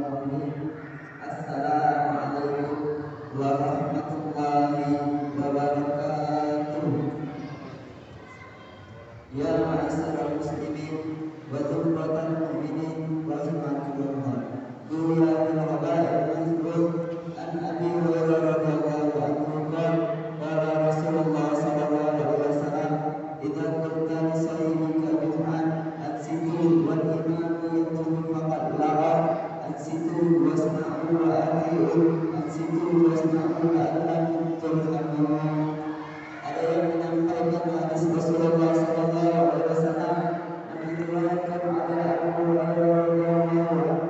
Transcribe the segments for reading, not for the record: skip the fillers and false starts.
Assalamualaikum warahmatullahi wabarakatuh. Ya ma'asyiral muslimin wa dzurratal mu'minin rahimakumullah. Qul ya al-habaib al-mazkur an Abi Hurairah radhiyallahu anhu qala Rasulullah sallallahu alaihi wasallam idza qulta li sahibika bid'an ansitu wal imamu yatubu faqad la'a ansitu wasma'u wa ati'u ansitu wasma'u la'allakum turhamun. Ada yang menyampaikan hadis Rasulullah sallallahu alaihi wasallam yang diriwayatkan oleh Abu Hurairah radhiyallahu anhu.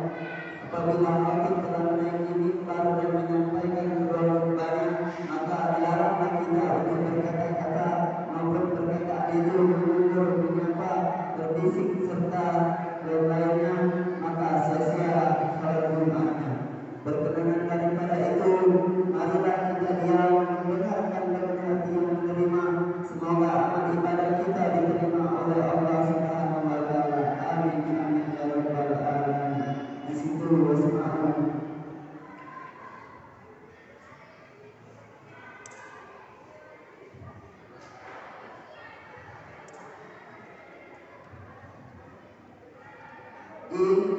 Apabila hakim telah menaiki mimbar dan menyampaikan kedua khutbahnya, maka dilaranglah kita untuk berkata-kata maupun perkataan itu mengundur, menyapa, berbisik serta lain-lainnya, maka sia-sia salat Jumatnya. Berkenaan daripada itu, marilah kita diam, mendengarkan dengan hati yang menerima. Semoga amal ibadah kita diterima oleh Allah Subhanahu wa taala. Amin amin ya rabbal alamin. Di situ wasma'u. Inna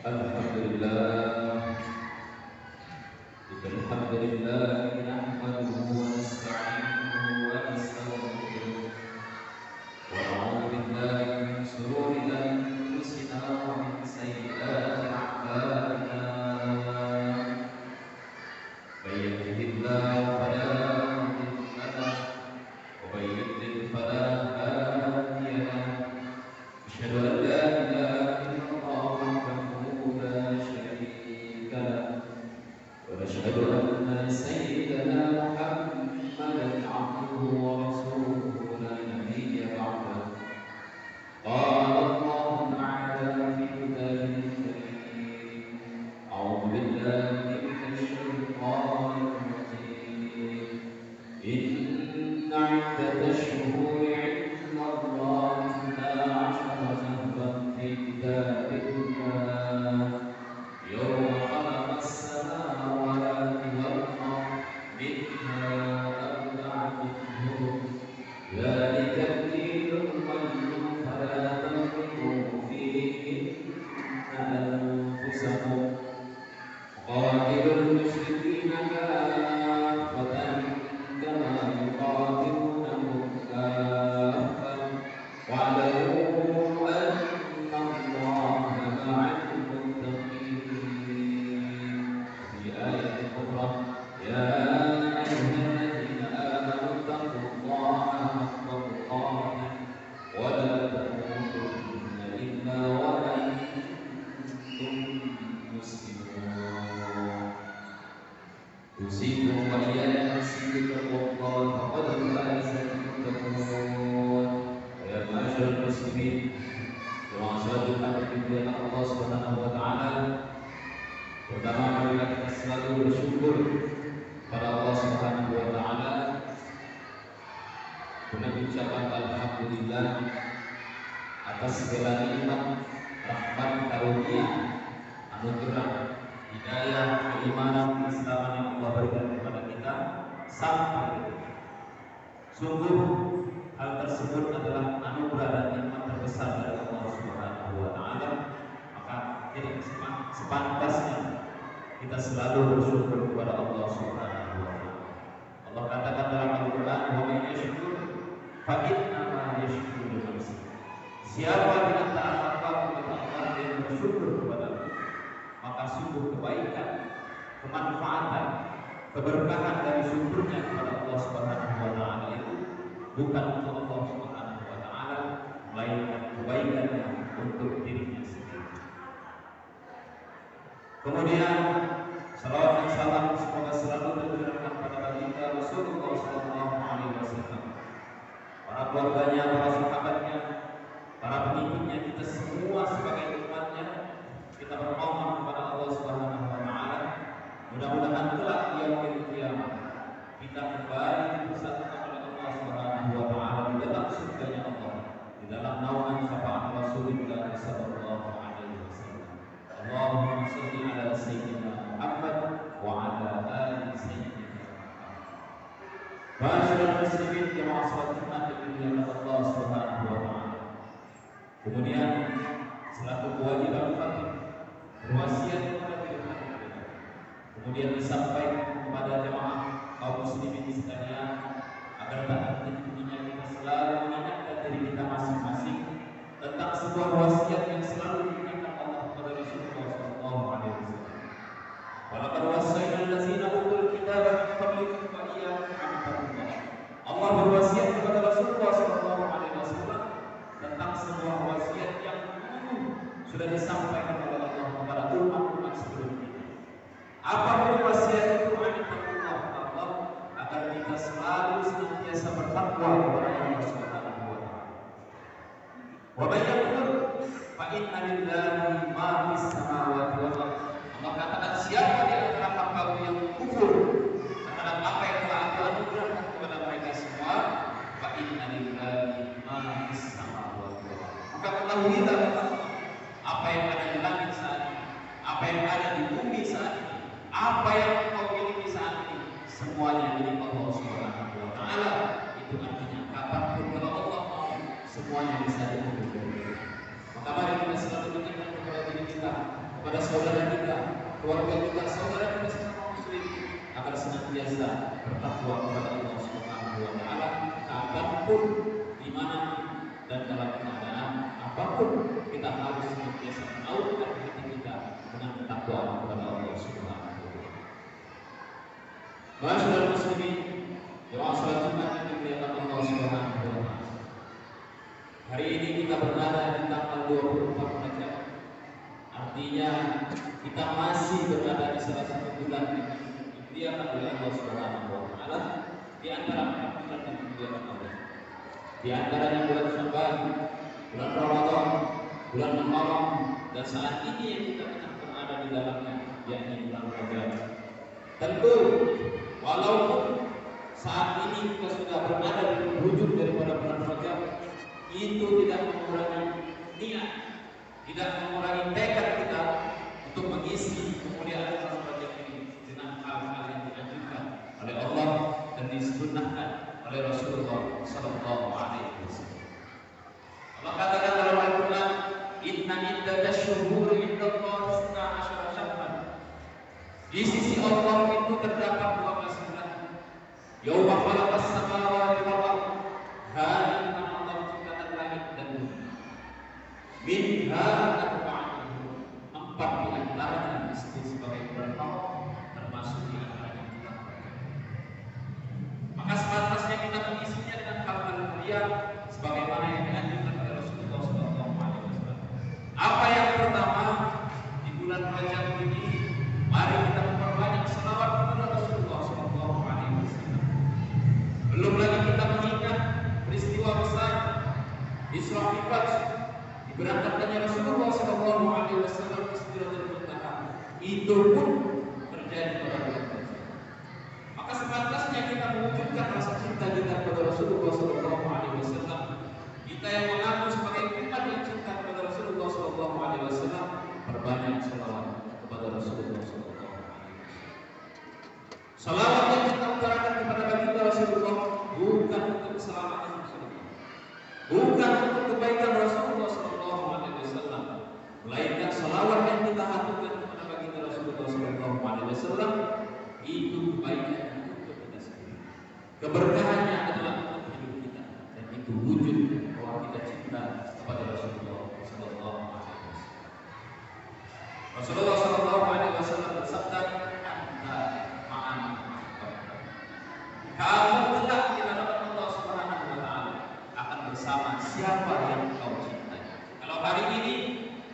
Alhamdulillah, Alhamdulillah, nahmaduhu wa nasta'inuhu wa nastaghfiruh wa na'udzu billahi min shururi anfusina wa min sayyiati a'malina. May yahdihillahu fala mudilla lahu wa may yudlil fala hadiya lahu. Asyhadu an la ilaha illallah wahdahu la syarika lahu وأشهد أن سيدنا محمدا عبده ورسوله لا نبي بعده. قال الله تعالى في كتابه الكريم: أعوذ بالله من الشيطان الرجيم. إن عدة الشهور عند الله 12 شهرا في كتاب الله يوم خلق السماوات والأرض منها أربعة حرم ذلك الدين القيم فلا تظلموا فيهن أنفسكم قاتلوا المشركين كافة كما يقاتلونكم كافة واعلموا أن الله مع المتقين. في آية أخرى: يا أيها الذين آمنوا اتقوا الله حق تقاته ولا تموتن إلا وأنتم مسلمون. أوصيكم وإياي نفسي بتقوى الله فقد فاز المتقون. ويا معاشر المسلمين, jemaah salat Jumat yang Allah Subhanahu wa taala, pertama marilah kita selalu bersyukur pada Allah Subhanahu wa taala dengan ucapan alhamdulillah atas segala nikmat, rahmat, karunia, anugerah, hidayah, keimanan, keislaman yang Allah berikan kepada kita sampai sungguh hal tersebut adalah anugerah dan nikmat terbesar dari Allah Subhanahu wa taala. Maka jadi sepantasnya kita selalu bersyukur kepada Allah Subhanahu wa taala. Allah katakan dalam Al-Qur'an, "Wa may yashkur fa innama yashkuru li nafsihi." Siapa di antara kamu yang bersyukur kepada, maka sungguh kebaikan, kemanfaatan, keberkahan dari syukurnya kepada Allah Subhanahu wa taala itu bukan untuk Allah Subhanahu wa taala, melainkan kebaikannya untuk dirinya sendiri. Kemudian salawat dan salam semoga selalu tercurahkan pada baginda Rasulullah sallallahu alaihi wasallam, para keluarganya, para sahabatnya, para pengikutnya, kita semua sebagai umatnya. Kita bermohon kepada Allah Subhanahu wa taala, mudah-mudahan kelak di yaumil qiyamah kita kembali dipersatukan oleh Allah Subhanahu wa taala di dalam surganya Allah, di dalam naungan syafaat Rasulullah sallallahu alaihi wasallam. Allahumma shalli ala sayyidina Muhammad wa ala ali sayyidina Muhammad. Masyaallah muslimin jemaah salat Jumat yang dimuliakan Allah Subhanahu wa taala. Kemudian selaku kewajiban khatib berwasiat kepada diri kita, kemudian disampaikan kepada jemaah kaum muslimin sekalian agar tak henti-hentinya kita selalu mengingatkan diri kita masing-masing tentang sebuah wasiat yang selalu diingatkan Allah kepada Rasulullah sallallahu alaihi wasallam. Walaqad wassayna allazina utul kitaba min qablikum wa iyyakum an taqullah. Allah berwasiat kepada Rasulullah sallallahu alaihi wasallam tentang sebuah wasiat yang sudah disampaikan oleh Allah kepada umat-umat sebelumnya. Apa wasiat itu? Allah, agar kita selalu senantiasa bertakwa kepada Allah Subhanahu wa taala. Wa may yakfur fa inna lillahi ma fis samawati wal ardh. Allah katakan, siapa di antara kamu yang kufur terhadap apa yang telah Aku anugerahkan kepada mereka semua, fa inna lillahi ma fis samawati wal ardh. Maka ketahuilah apa yang ada di langit saat ini, apa yang ada di bumi saat ini, apa yang kau miliki saat ini, semuanya milik Allah Subhanahu wa taala. Itu artinya kapanpun kalau Allah mau, semuanya bisa diambil. Maka mari kita selalu ingatkan kepada diri kita kepada saudara kita, keluarga kita, saudara kita sesama muslim agar senantiasa bertakwa kepada Allah Subhanahu wa taala kapanpun, di mana dan dalam keadaan apapun. Kita harus senantiasa menautkan hati kita dengan ketakwaan kepada Allah Subhanahu wa taala. Masyaallah muslimin, jemaah salat Jumat yang dimuliakan Allah Subhanahu wa taala. Hari ini kita berada di tanggal 24 Rajab. Artinya kita masih berada di salah satu bulan yang dimuliakan oleh Allah Subhanahu wa taala, di antara 4 bulan yang dimuliakan Allah. Di antaranya bulan Syawal, bulan Ramadan, bulan Muharram, dan saat ini yang kita tengah berada di dalamnya, yakni bulan Rajab. Tentu walaupun saat ini kita sudah berada di ujung daripada bulan Rajab, itu tidak mengurangi niat, tidak mengurangi tekad kita untuk mengisi kemuliaan bulan Rajab ini dengan hal-hal yang dianjurkan oleh Allah dan disunnahkan oleh Rasulullah Sallallahu Alaihi Wasallam. Allah katakan dalam Al-Quran, Inna iddatash syuhuri indallahi 12 syahran. Di sisi Allah itu terdapat 12 bulan. Yauma khalaqas samawati wal ardh, hari di mana Allah menciptakan langit dan bumi. Minha arba'atun, 4 di antaranya disebut sebagai bulan Ramadan, termasuk di antaranya bulan Rajab. Maka sepantasnya kita mengisinya dengan hal-hal mulia sebagaimana yang dianjurkan oleh Rasulullah SAW. Apa yang pertama, di bulan Rajab ini, mari kita memperbanyak selawat kepada Rasulullah SAW. Belum lagi kita mengingat peristiwa besar Isra Mi'raj, diberangkatkannya Rasulullah SAW ke Sidratul Muntaha. Itu pun terjadi pada bulan Rajab. Maka sepantasnya kita mewujudkan rasa cinta kita kepada Rasulullah SAW. Kita yang mengaku sebagai umat yang cinta kepada Rasulullah SAW, berbanyak selawat kepada Rasulullah SAW. Selawat yang kita utarakan kepada baginda Rasulullah bukan untuk keselamatan Rasulullah, bukan untuk kebaikan Rasulullah SAW, melainkan selawat yang kita haturkan kepada baginda Rasulullah SAW itu kebaikan untuk kita sendiri. Keberkahannya adalah untuk hidup kita, dan itu wujud bahwa kita cinta kepada Rasulullah SAW. Rasulullah SAW bersabda, "Anta ma'an ahbabta." Kamu kelak di hadapan Allah Subhanahu wa taala akan bersama siapa yang kau cintai. Kalau hari ini,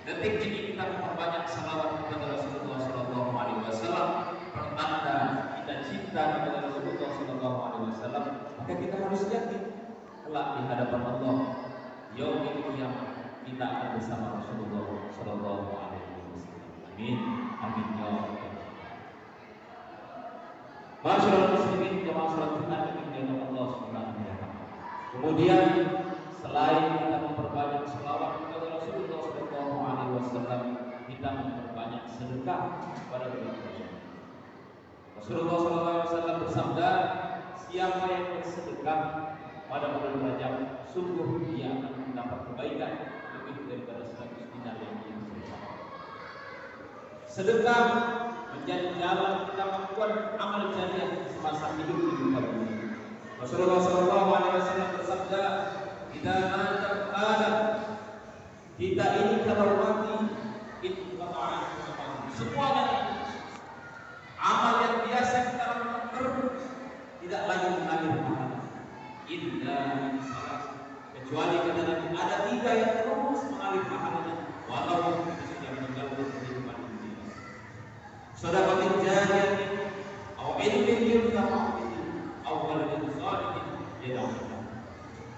detik ini kita memperbanyak salawat kepada Rasulullah SAW, pertanda kita cinta kepada Rasulullah SAW, maka kita harus yakin kelak di hadapan Allah yaumil qiyamah kita akan bersama Rasulullah SAW. Amin, amin ya rabbal alamin. Masyaallah muslimin, jemaah salat Jumat yang dimuliakan Allah Subhanahu wa taala. Kemudian selain kita memperbanyak selawat kepada Rasulullah SAW, kita memperbanyak sedekah pada bulan Rajab. Rasulullah SAW bersabda, siapa yang bersedekah pada bulan Rajab, sungguh dia akan mendapat kebaikan lebih daripada 100 dinar yang dia bersama. Sedekah menjadi jalan kita membuat amal jariah semasa hidup di muka bumi. Rasulullah SAW bersabda, "Idza mata Adam, kita ini kalau mati itu semuanya amal yang biasa kita lakukan tidak lagi mengalir pahala. Indah salah, kecuali kadang ada 3 yang terus mengalir pahalanya walau kita sudah meninggal kehidupan dunia. Sedekah jariyah, atau ilmu yuntafa'u bihi, atau waladin shalihin yad'u.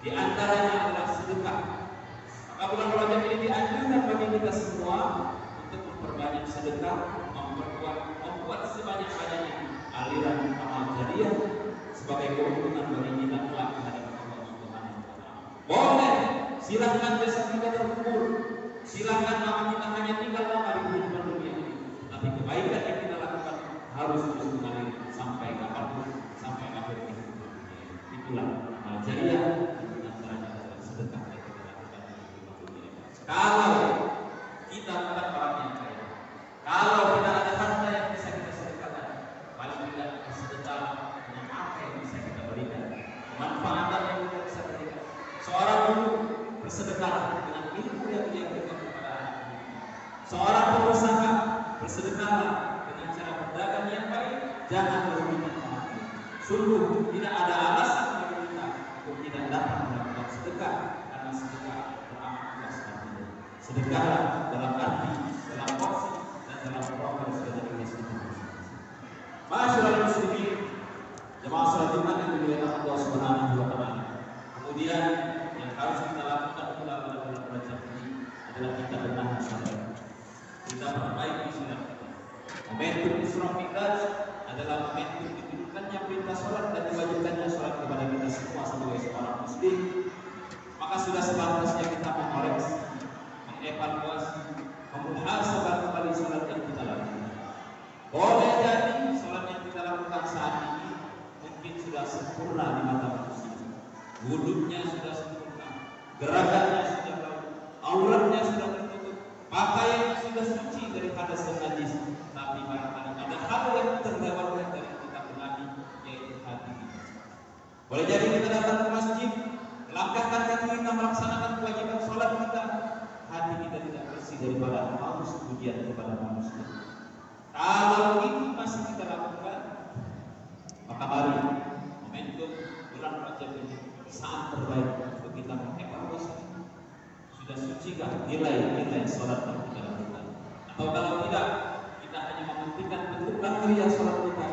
Di antaranya adalah sedekah. Maka bulan Rajab ini dianjurkan bagi kita semua untuk memperbanyak sedekah, membuat sebanyak-banyaknya aliran amal jariah sebagai keuntungan bagi kita kelak di hadapan Allah Subhanahu wa taala. Boleh, silahkan jasad kita terkubur, silahkan nama kita hanya tinggal lama di kehidupan dunia ini, tapi kebaikan yang kita lakukan harus terus mengalir sampai kapanpun, sampai akhir kehidupan dunia ini. Itulah amal jariah, di antaranya adalah sedekah yang kita lakukan di kehidupan dunia ini. Kalau kita bukan orang yang kaya, jangan merugikan orang lain. Sungguh tidak ada alasan bagi kita untuk tidak dapat melakukan sedekah, karena sedekah beramat luas artinya. Sedekahlah dalam arti, dalam porsi, dan dalam progres dari kita. Masyaallah muslimin, jemaah salat Jumat yang dimuliakan Allah Subhanahu wa taala. Kemudian yang harus kita lakukan pula pada bulan Rajab ini adalah kita benahi salat. Kita perbaiki salat kita. Momentum Isra Mi'raj adalah momentum ditujukannya perintah salat dan diwajibkannya salat kepada kita semua sebagai seorang muslim. Maka sudah sepantasnya kita mengoreksi, mengevaluasi, memuhasabah kembali salat yang kita lakukan. Boleh jadi salat yang kita lakukan saat ini mungkin sudah sempurna di mata manusia. Wudhunya sudah sempurna, gerakannya sudah baik, auratnya sudah tertutup, pakaiannya sudah suci dari hadas dan najis. Tapi barangkali ada hal yang terlewatkan dari kita benahi, yaitu hati kita. Boleh jadi kita datang ke masjid, melangkahkan kaki kita melaksanakan kewajiban salat kita, hati kita tidak bersih daripada haus pujian kepada manusia. Kalau itu masih kita lakukan, maka mari momentum bulan Rajab ini saat terbaik untuk kita mengevaluasi sudah sucikah nilai-nilai salat yang kita lakukan, atau kalau tidak kita hanya mementingkan bentuk lahiriah salat kita,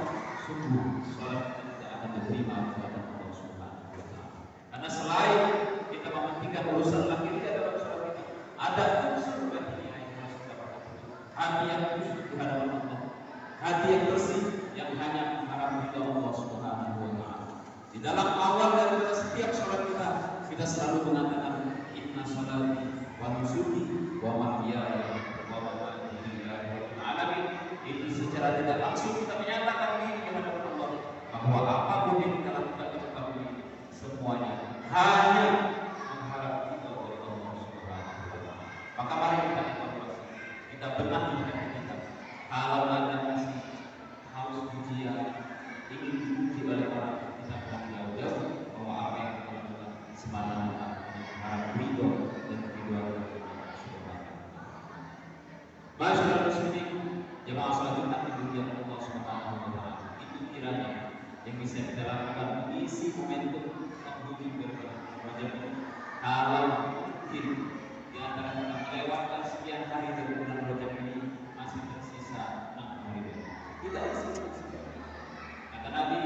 sungguh salat kita tidak akan diterima kepada Allah Subhanahu wa taala. Karena selain kita mementingkan urusan lahiriah dalam salat ini, ada unsur batiniah yang harus kita perhatikan. Hati yang khusyuk di hadapan Allah, hati yang bersih yang hanya mengharap ridha Allah Subhanahu wa taala. Di dalam awal dari setiap salat kita selalu mengatakan inna salati wa nusuki wa mahyaya wa mamati lillahi rabbil alamin. Ini secara tidak langsung kita menyatakan diri kepada Allah bahwa apapun yang kita lakukan di muka bumi semuanya hanya mengharap ridha dari Allah Subhanahu wa taala. Maka mari kita evaluasi, kita benahi hati kita. Kalau ada masih haus pujian, ingin dipuji oleh orang, kita bilang jauh-jauh bahwa apa yang kita lakukan semalam mengharap ridho dan ridho dari Allah Subhanahu wa taala. Masyaallah muslimin, jemaah salat Jumat yang dimuliakan Allah Subhanahu wa taala. Itu kiranya yang bisa kita lakukan mengisi momentum penghujung daripada Rajab ini. Kalau mungkin di antara kita melewatkan sekian hari dari bulan Rajab ini masih tersisa 6 hari lagi. Kita isi. Kata Nabi,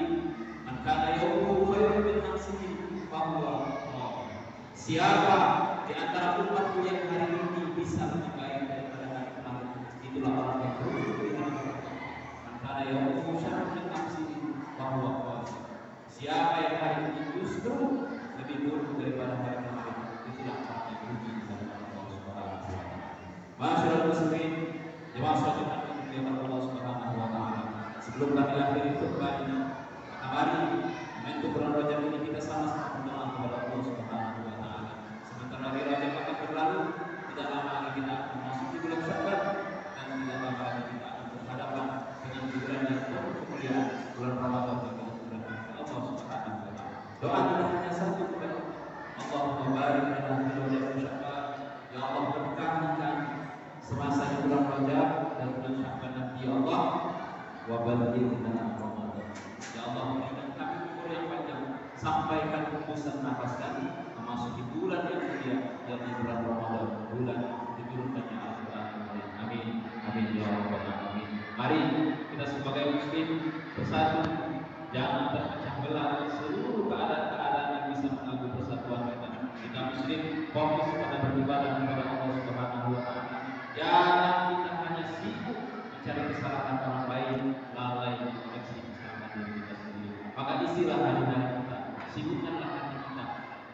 "Man kana yawmuhu khairun min nafsihi fa huwa shahih." Siapa di antara umatku yang hari ini bisa lebih baik daripada hari kemarin, itulah orang yang beruntung di hadapan Allah. Man kana yawmuhu syarrun min nafsihi fa huwa shahih. Siapa yang hari ini justru lebih buruk daripada hari kemarin, itulah orang yang rugi di hadapan Allah Subhanahu wa taala. Masyaallah muslimin, jemaah salat Jumat yang dimuliakan Allah Subhanahu wa taala. Sebelum kami akhiri khutbah ini, maka mari momentum bulan Rajab ini kita sama-sama berdoa kepada Allah Subhanahu wa taala. Sebentar lagi Rajab akan berlalu, tidak lama lagi kita akan memasuki bulan Syawal, dan tidak lama lagi kita akan berhadapan dengan bulan yang penuh kemuliaan, bulan Ramadan yang penuh bulan Allah Subhanahu wa taala. Doa kita hanya satu kepada Allahumma barik lana fi Rajab Syawal. Ya Allah, berkahkan semasa di bulan Rajab dan bulan Syawal nanti ya Allah. Wa balighna Ramadan. Ya Allah, berikan kami umur yang panjang, sampaikan hembusan nafas kami memasuki bulan yang mulia, yakni bulan Ramadan, bulan diturunkannya Al-Qur'an. Amin. Amin ya rabbal alamin. Mari kita sebagai muslim bersatu, jangan terpecah belah seluruh keadaan-keadaan yang bisa mengganggu persatuan kita. Kita muslim fokus pada beribadah kepada Allah Subhanahu wa taala. Jangan kita hanya sibuk mencari kesalahan orang lain, lalai mengoreksi kesalahan diri kita sendiri. Maka isilah hari-hari kita, sibukkanlah hati kita,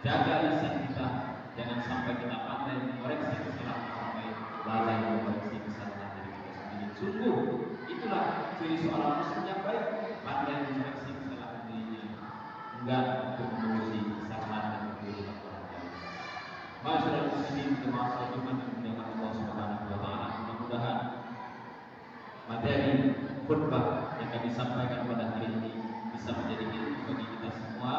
jaga lisan kita, jangan sampai kita pandai mengoreksi kesalahan orang lain, lalai mengoreksi kesalahan diri kita sendiri. Sungguh itulah ciri seorang muslim yang baik, pandai mengoreksi kesalahan dirinya, enggak untuk mengurusi kesalahan dan keburukan orang lain. Masyaallah muslimin, jemaah salat Jumat yang dimuliakan Allah Subhanahu wa taala. Mudah-mudahan materi khutbah yang kami sampaikan pada hari ini bisa menjadi ilmu bagi kita semua,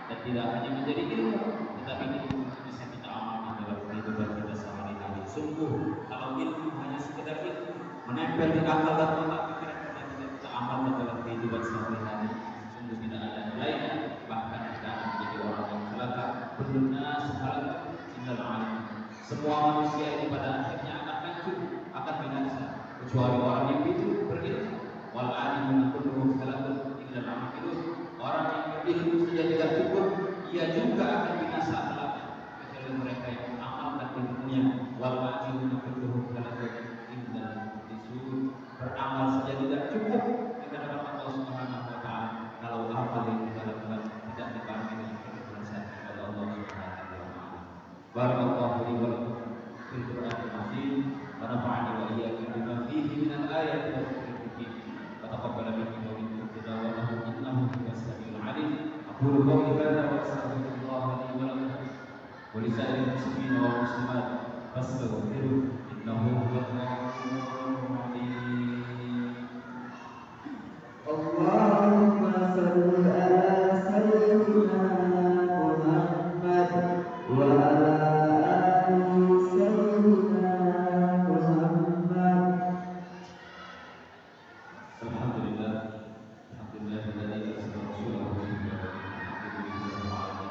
dan tidak hanya menjadi ilmu, tetapi ilmu bisa kita amalkan dalam kehidupan kita sehari-hari. Sungguh kalau ilmu hanya sekedar ilmu menempel di akal dan otak pikiran kita, tidak kita amalkan dalam kehidupan sehari-hari, sungguh tidak ada nilainya, bahkan kita akan menjadi orang yang celaka. Kullu nas halak innal alim. Semua manusia ini pada akhirnya akan hancur, akan binasa, kecuali orang yang itu berilmu. Wal alimun kulluhum halakun illal amilun. Orang yang berilmu saja tidak cukup, ia juga akan binasa kelak, kecuali mereka yang mengamalkan di dunia. Wal alimun kulluhum halakun illal mukhlisun. Beramal saja tidak cukup di hadapan Allah Subhanahu wa taala kalau amal yang kita lakukan tidak dibarengi dengan keikhlasan kepada Allah Subhanahu wa taala. Barakallahu li wa lakum fil Qur'anil azim wa nafa'ani wa iyyakum bima fihi minal ayati wa dzikril hakim. Wa taqabbala minni wa minkum tilawahu innahu huwas samiul alim. Aqulu qawli hadza wa astaghfirullah li wa lakum wa li sa'iril muslimin wal muslimat fastaghfiruhu innahu huwal ghafurur rahim. Allahumma salli ala sayyidina Muhammad wa ala ali sayyidina Muhammad. Alhamdulillah, alhamdulillah alladzi arsala rasulahu bil huda wa dinil haqq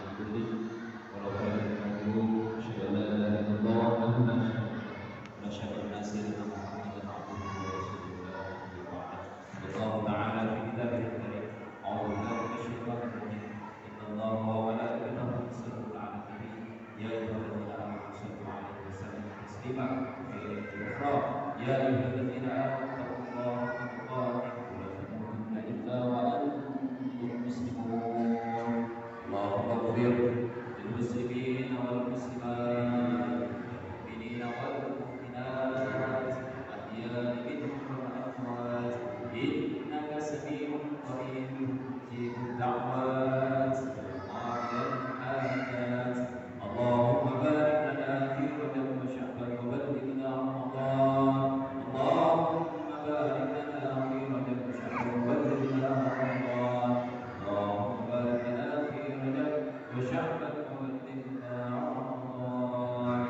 wa la ilaha illallah asyhadu an la ilaha illallah wahdahu la syarika lahu wa asyhadu anna sayyidina Muhammadan abduhu wa rasuluhu la nabiyya ba'dahu. Allah Ta'ala fi kitabihil karim, a'udzu billahi minasyaitonir rajim. Innallaha wa malaikatahu yusholluna 'alan nabi ya ayyuhalladzina amanu shallu 'alaihi wa sallimu taslima. Ya ayyuhalladzina amanu taqullaha haqqa tuqatih wa la tamutunna illa wa antum muslimun. Allahumma ighfir lil muslimin wal muslimat wal mu'minina wal mu'minat al-ahya'i minhum wal amwat innaka sami'un qarib mujibud da'wat qadil hajat. Allahumma barik lana fi Rajab wa Sya'ban wa ballighna Ramadan. Allahumma barik lana fi Rajab wa Sya'ban wa ballighna Ramadan. Allahumma barik lana fi Rajab wa Sya'ban wa ballighna Ramadan.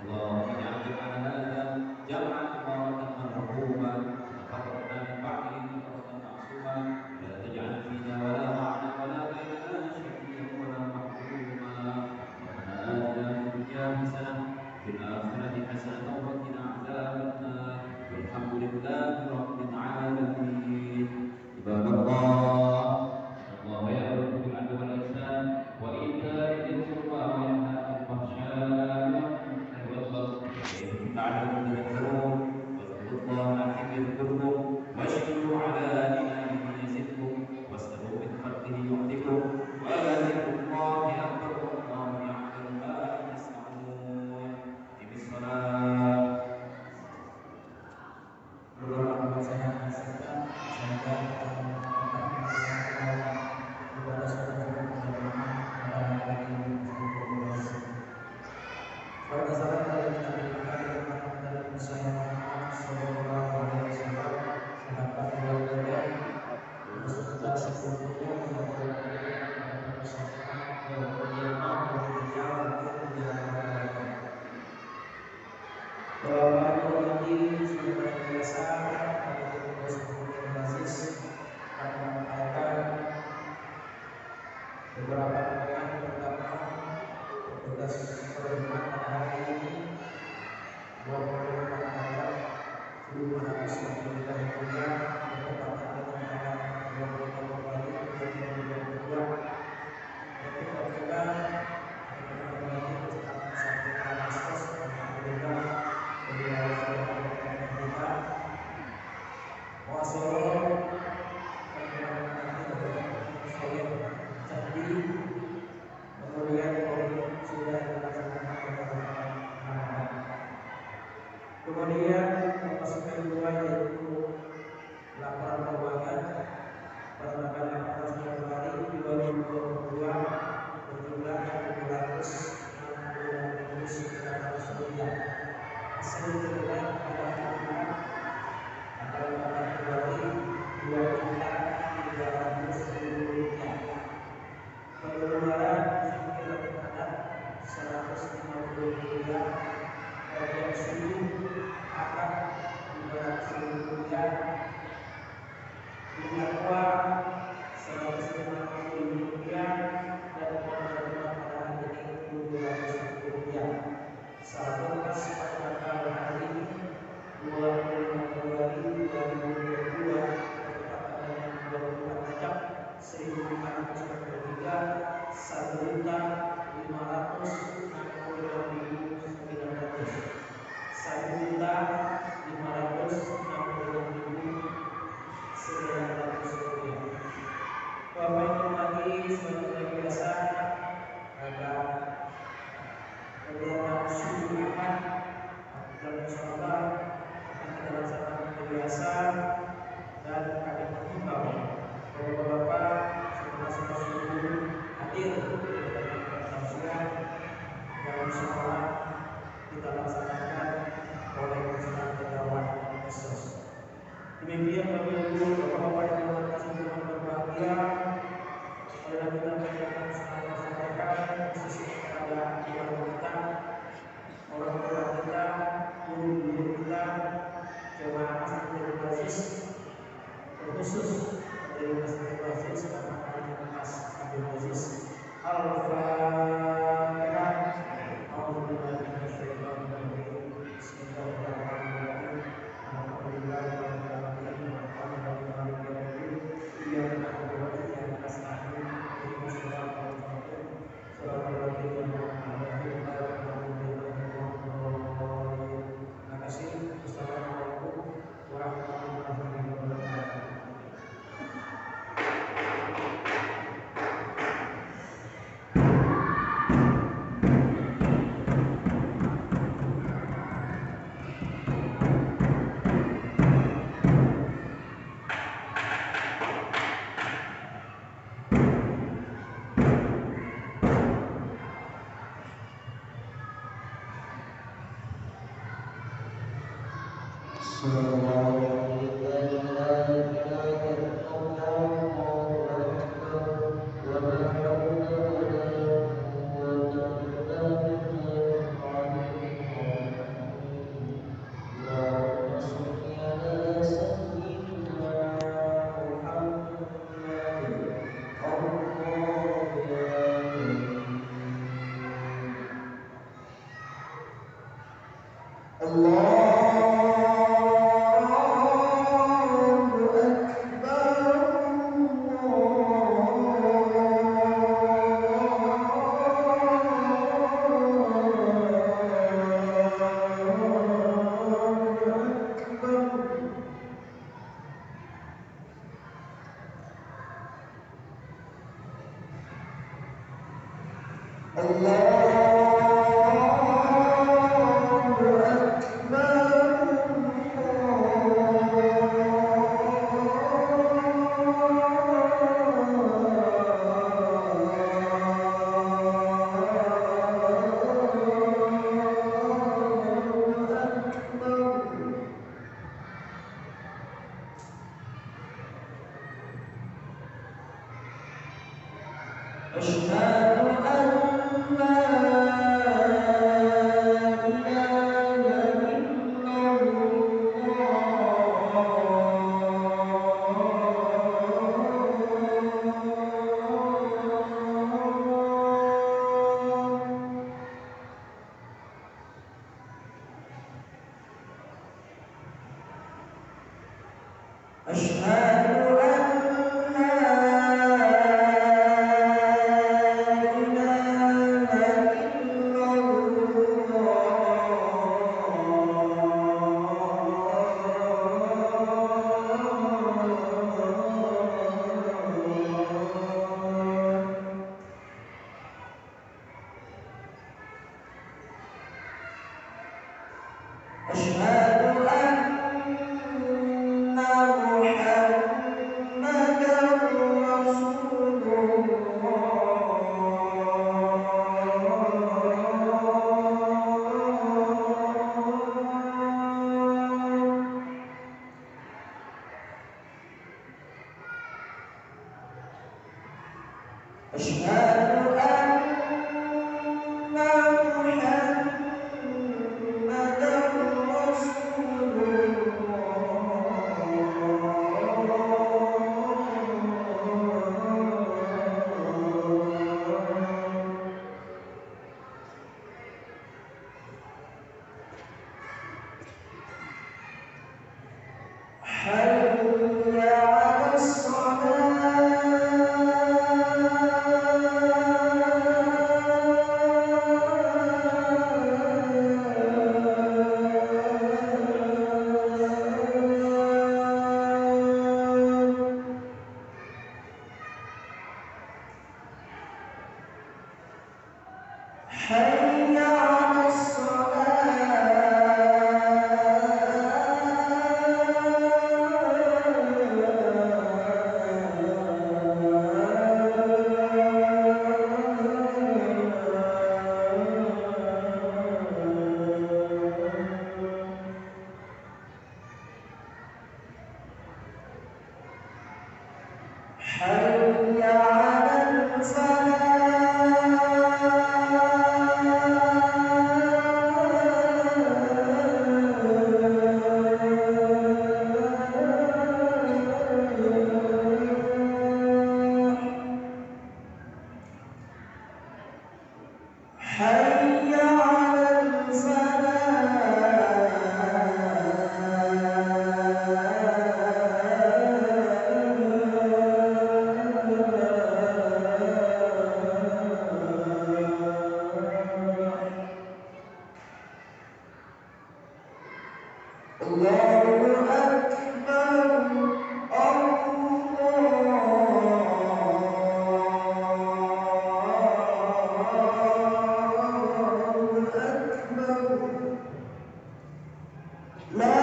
Allahumma ij'al jam'ana hadha jam'an mubarakan marhuman wa taqabbal min ba'dihi taqabbal ma'suman wa la taj'al fina wa la ma'ana wa la bainana shaqiyyan wa la mahruma. Rabbana atina fid dunya hasanah wa fil akhirati hasanah wa qina adzabannar. Walhamdulillahi rabbil alamin. Ibadallah, Allah ya'muru bil 'adli wal ihsan wa ita'i dzil qurba wa yanha 'anil fahsya'i wal munkari wal baghi la'allakum tadhakkarun. Wadhkurullaha 'azima yadhkurkum washkuru 'ala ni'amihi yazidkum was'aluhu min fadlihi yu'tikum wa la dzikrullahi akbar wallahu ya'lamu ma tasna'un. Qimis shalah. Berdoa saya serta semoga kepada saudara jemaah pada hari ini pada saat kita dilakukan dalam saya Muhammad sallallahu alaihi wasallam sahabat keluarga beserta sepupunya yang berada bersama berjamaah lagi sudah biasa akan menyampaikan beberapa pertanyaan pertama tugas pertemuan pada hari ini 24 Maret 2022 bertepatan dengan tanggal 20 Februari 2022. Untuk kita berbagi tentang satu kasus alhamdulillah beliau kita wasolo jadi kemudian sudah dilaksanakan kemudian pasukan kedua yaitu laporan keuangan pada tanggal 14 Februari 2022 berjumlah 769 rupiah. Hasil terlihat dilakukan pada tanggal Februari 2.310 rupiah. Pengeluaran sekitar terhadap 150 rupiah. Bagian suhu akan 210 rupiah. hadir kepada tausiah yang sholat kita laksanakan oleh Ustaz Tedawat Yesus. Demikian Bapak Ibu, Bapak-bapak yang berkasih Tuhan berbahagia, marilah kita menjalankan sampaikan khusus kepada keluarga kita, orang tua kita, guru-guru kita, jemaah Masjid Al-Aziz, terkhusus dari Masjid Al-Aziz Bapak Mas Abdul Aziz. Al-Fatihah. A'udzubillahi minasyaitonir rajim. Bismillahirrahmanirrahim. Alhamdulillahirabbil alamin. Arrahmanirrahim. Iyyaka na'budu wa iyyaka nasta'in. Ihdinas siratal mustaqim. Shiratal ladzina an'amta 'alaihim ghairil maghdubi 'alaihim waladdallin. Terima kasih. Wassalamualaikum warahmatullahi wabarakatuh. La